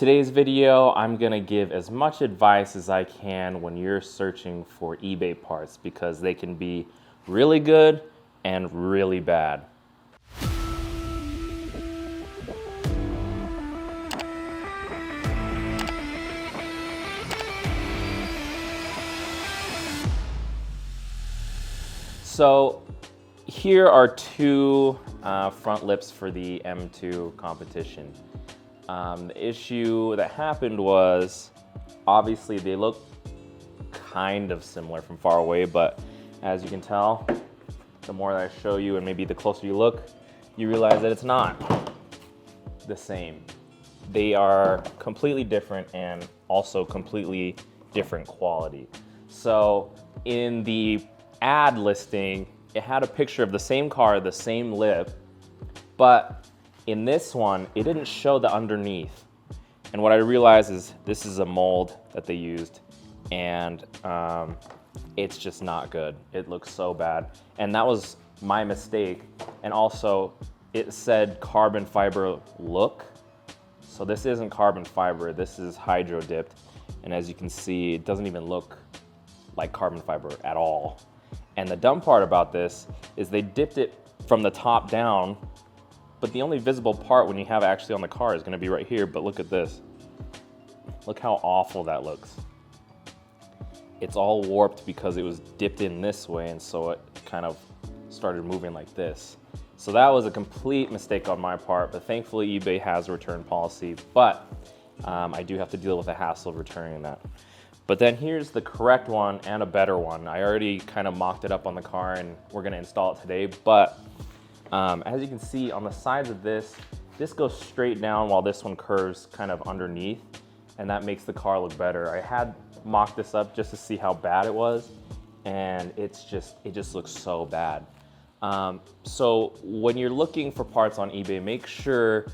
today's video, I'm gonna give as much advice as I can when you're searching for eBay parts because they can be really good and really bad. So here are two front lips for the M2 competition. The issue that happened was, obviously they look kind of similar from far away, but as you can tell, the more that I show you and maybe the closer you look, you realize that it's not the same. They are completely different and also completely different quality. So in the ad listing, it had a picture of the same car, the same lip, but in this one, it didn't show the underneath. And what I realized is this is a mold that they used, and it's just not good. It looks so bad. And that was my mistake. And also, it said carbon fiber look. So this isn't carbon fiber, this is hydro dipped. And as you can see, it doesn't even look like carbon fiber at all. And the dumb part about this is they dipped it from the top down, but the only visible part when you have it actually on the car is gonna be right here, but look at this. Look how awful that looks. It's all warped because it was dipped in this way, and so it kind of started moving like this. So that was a complete mistake on my part, but thankfully eBay has a return policy, but I do have to deal with the hassle of returning that. But then here's the correct one and a better one. I already kind of mocked it up on the car and we're gonna install it today, but as you can see on the sides of this goes straight down while this one curves kind of underneath, and that makes the car look better. I had mocked this up just to see how bad it was, and it just looks so bad. So when you're looking for parts on eBay, make sure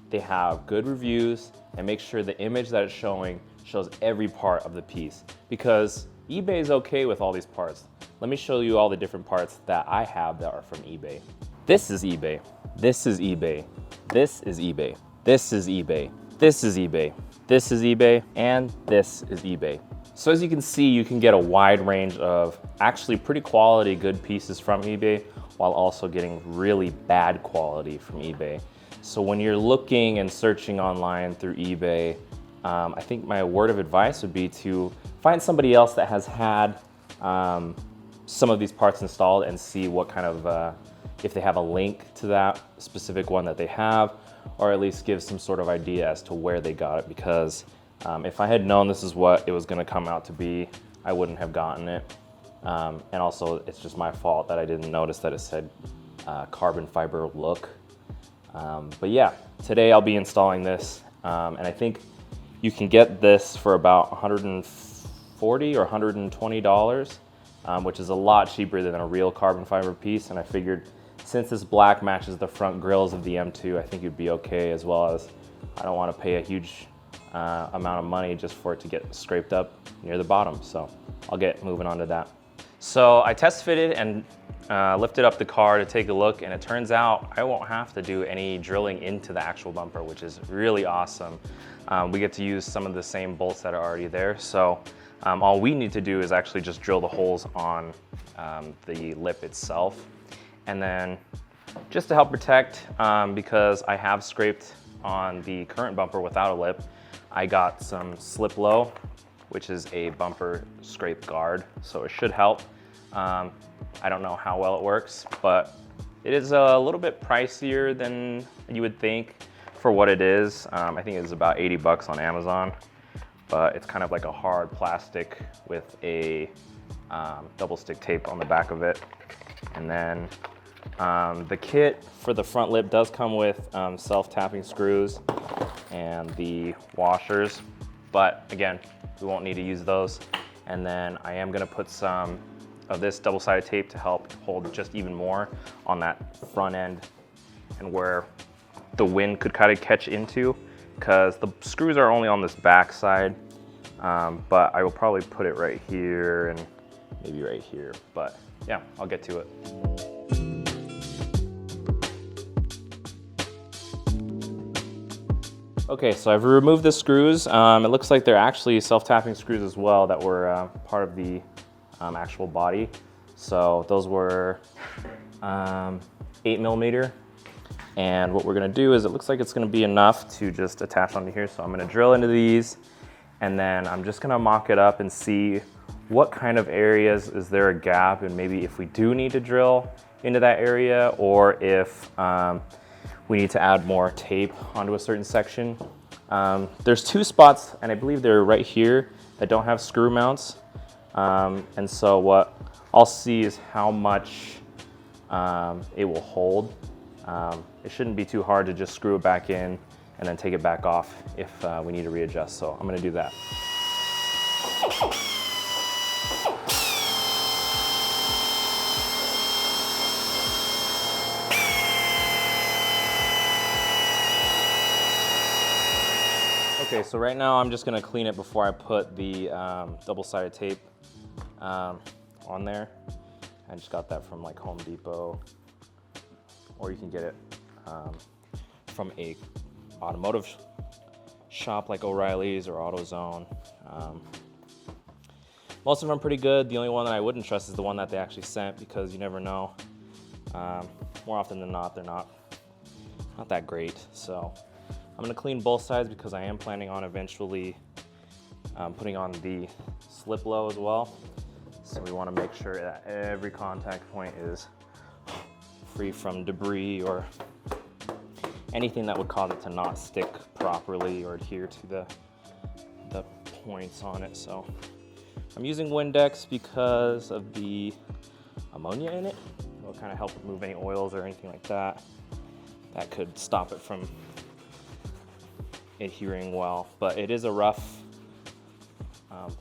they have good reviews and make sure the image that it's showing shows every part of the piece, because eBay is okay with all these parts. Let me show you all the different parts that I have that are from eBay. This is eBay, this is eBay, this is eBay, this is eBay, this is eBay, this is eBay, and this is eBay. So as you can see, you can get a wide range of actually pretty quality good pieces from eBay while also getting really bad quality from eBay. So when you're looking and searching online through eBay, I think my word of advice would be to find somebody else that has had some of these parts installed and see what kind of, if they have a link to that specific one that they have, or at least give some sort of idea as to where they got it, because if I had known this is what it was gonna come out to be, I wouldn't have gotten it. And also, it's just my fault that I didn't notice that it said carbon fiber look. But yeah, today I'll be installing this, and I think you can get this for about $140 or $120, which is a lot cheaper than a real carbon fiber piece. And I figured since this black matches the front grills of the M2, I think it'd be okay, as well as I don't want to pay a huge amount of money just for it to get scraped up near the bottom. So I'll get moving on to that. So I test fitted and lifted up the car to take a look, and it turns out I won't have to do any drilling into the actual bumper, which is really awesome. We get to use some of the same bolts that are already there. So all we need to do is actually just drill the holes on the lip itself. And then just to help protect, because I have scraped on the current bumper without a lip, I got some Slip Low, which is a bumper scrape guard, so it should help. I don't know how well it works, but it is a little bit pricier than you would think for what it is. I think it's about 80 bucks on Amazon, but it's kind of like a hard plastic with a double stick tape on the back of it. And then the kit for the front lip does come with self-tapping screws and the washers, but again, we won't need to use those. And then I am gonna put some of this double-sided tape to help hold just even more on that front end and where the wind could kind of catch into, because the screws are only on this back side, but I will probably put it right here and maybe right here, but yeah, I'll get to it. Okay, so I've removed the screws. It looks like they're actually self-tapping screws as well that were part of the actual body. So those were 8mm. And what we're gonna do is, it looks like it's gonna be enough to just attach onto here. So I'm gonna drill into these, and then I'm just gonna mock it up and see what kind of areas is there a gap, and maybe if we do need to drill into that area, or if we need to add more tape onto a certain section. There's 2 spots, and I believe they're right here, that don't have screw mounts. And so what I'll see is how much it will hold. It shouldn't be too hard to just screw it back in and then take it back off if we need to readjust. So I'm gonna do that. Okay, so right now I'm just gonna clean it before I put the double-sided tape on there. I just got that from like Home Depot, or you can get it from a automotive shop like O'Reilly's or AutoZone. Most of them are pretty good. The only one that I wouldn't trust is the one that they actually sent, because you never know. More often than not, they're not that great. So I'm gonna clean both sides, because I am planning on eventually putting on the slip low as well. So we wanna make sure that every contact point is free from debris or anything that would cause it to not stick properly or adhere to the points on it. So I'm using Windex because of the ammonia in it. It'll kind of help remove any oils or anything like that that could stop it from adhering well. But it is a rough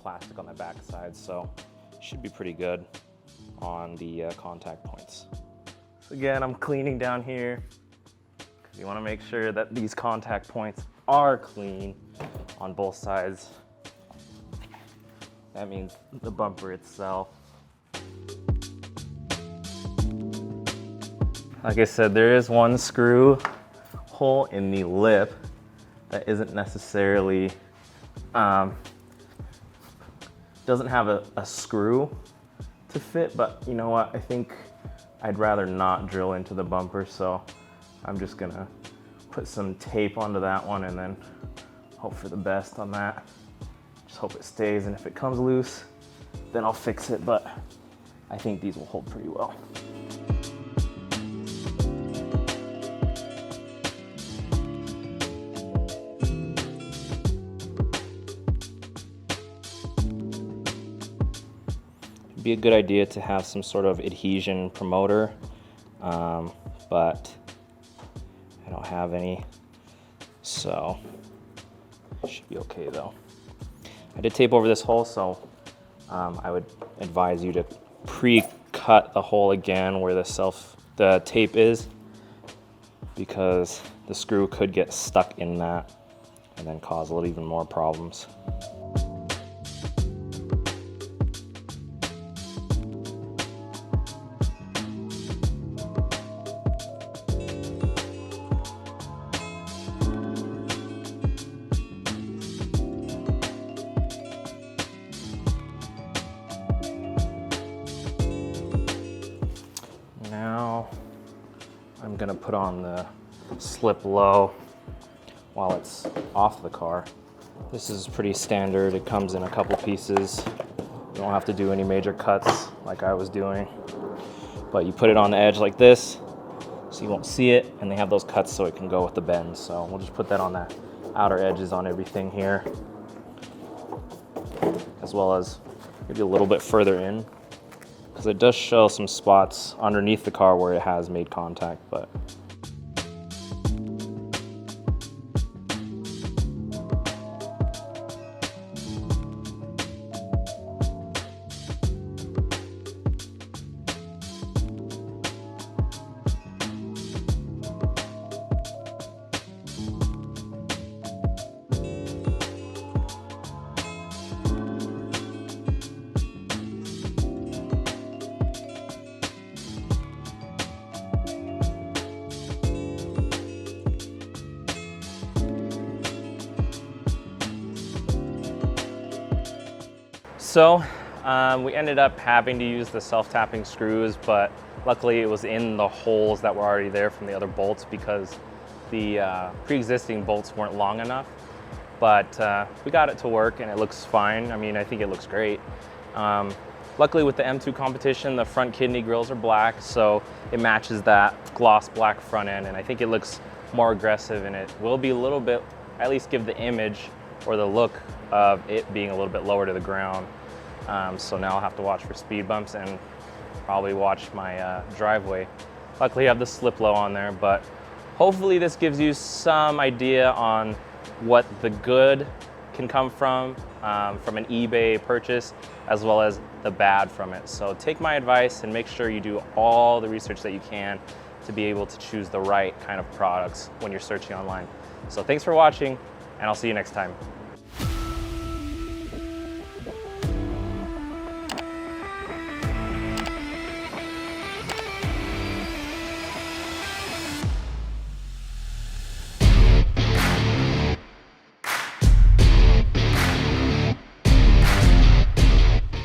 plastic on the back side, so it should be pretty good on the contact points. So again, I'm cleaning down here. You want to make sure that these contact points are clean on both sides. That means the bumper itself. Like I said, there is one screw hole in the lip that isn't necessarily, doesn't have a screw to fit, but you know what? I think I'd rather not drill into the bumper, so I'm just gonna put some tape onto that one and then hope for the best on that. Just hope it stays, and if it comes loose, then I'll fix it, but I think these will hold pretty well. It'd be a good idea to have some sort of adhesion promoter, but I don't have any, so it should be okay though. I did tape over this hole, so I would advise you to pre-cut the hole again where the tape is, because the screw could get stuck in that and then cause a little even more problems. Now I'm gonna put on the slip low while it's off the car. This is pretty standard. It comes in a couple pieces. You don't have to do any major cuts like I was doing, but you put it on the edge like this so you won't see it, and they have those cuts so it can go with the bends. So we'll just put that on the outer edges on everything here, as well as maybe a little bit further in, because it does show some spots underneath the car where it has made contact, but So we ended up having to use the self-tapping screws, but luckily it was in the holes that were already there from the other bolts because the pre-existing bolts weren't long enough. But we got it to work and it looks fine. I mean, I think it looks great. Luckily with the M2 competition, the front kidney grills are black, so it matches that gloss black front end, and I think it looks more aggressive, and it will be a little bit, at least give the image or the look of it being a little bit lower to the ground. So now I'll have to watch for speed bumps and probably watch my driveway. Luckily I have the slip low on there, but hopefully this gives you some idea on what the good can come from an eBay purchase, as well as the bad from it. So take my advice and make sure you do all the research that you can to be able to choose the right kind of products when you're searching online. So thanks for watching, and I'll see you next time.